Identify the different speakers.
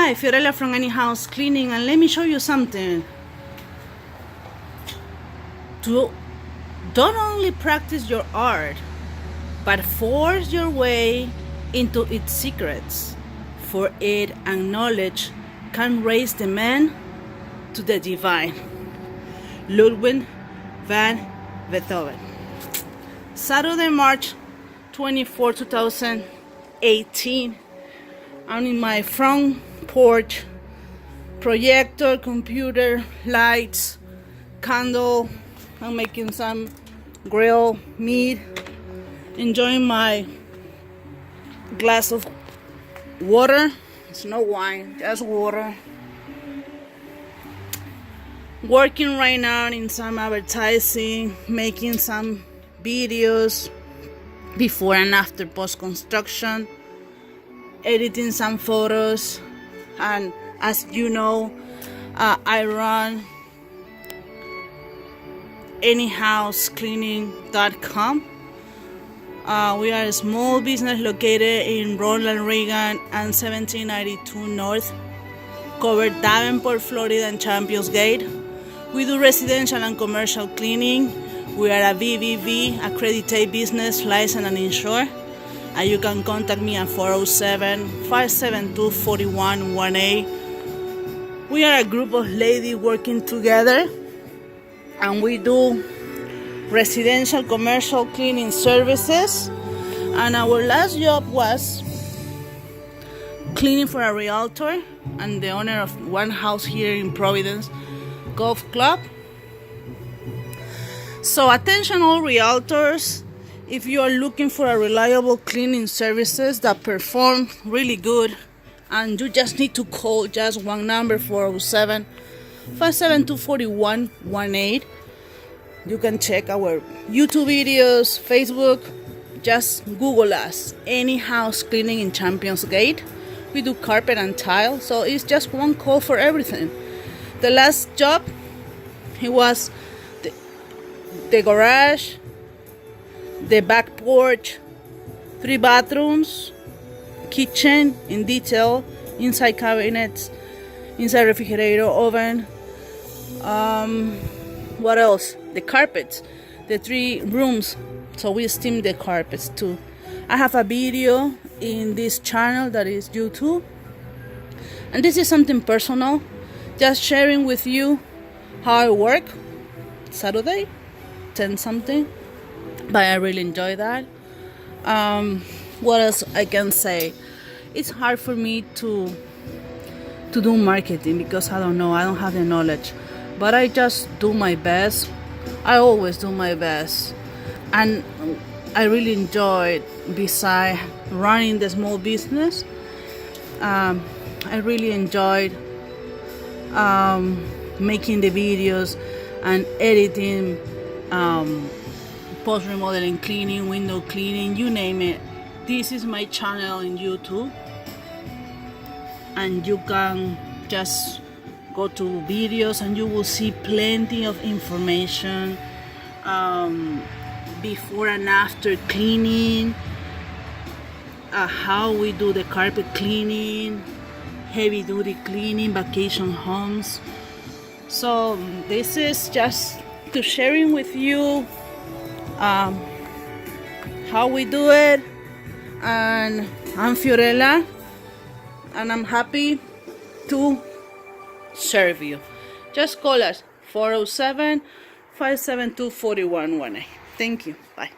Speaker 1: Hi, Fiorella from Any House Cleaning, and let me show you something. Don't only practice your art, but force your way into its secrets, for it and knowledge can raise the man to the divine. Ludwig van Beethoven. Saturday, March 24, 2018. I'm in my front porch, projector, computer, lights, candle. I'm making some grilled meat, enjoying my glass of water. It's no wine, just water. Working right now in some advertising, making some videos before and after post-construction, editing some photos, and as you know, I run anyhousecleaning.com. We are a small business located in Ronald Reagan and 1792 North, cover Davenport, Florida and Champions Gate. We do residential and commercial cleaning. We are a VVV accredited business, licensed and insured. And you can contact me at 407-572-4118. We are a group of ladies working together, and we do residential commercial cleaning services. And our last job was cleaning for a realtor and the owner of one house here in Providence Golf Club. So attention all realtors, if you are looking for a reliable cleaning services that perform really good, and you just need to call just one number, 407-572-4118. You can check our YouTube videos, Facebook. Just Google us, Any House Cleaning in Champions Gate. We do carpet and tile, so it's just one call for everything. The last job, it was the garage, the back porch, 3 bathrooms, kitchen in detail, inside cabinets, inside refrigerator, oven. What else? The carpets, the 3 rooms, so we steam the carpets too. I have a video in this channel that is YouTube, and this is something personal, just sharing with you how I work. Saturday, 10 something, but I really enjoy that. What else I can say? It's hard for me to do marketing because I don't know, I don't have the knowledge, but I just do my best. I always do my best, and I really enjoy it. Besides running the small business, I really enjoyed making the videos and editing, post remodeling cleaning, window cleaning, you name it. This is my channel in YouTube, and you can just go to videos and you will see plenty of information, before and after cleaning, how we do the carpet cleaning, heavy duty cleaning, vacation homes. So this is just to sharing with you how we do it. And I'm Fiorella, and I'm happy to serve you. Just call us 407-572-4118. Thank you. Bye.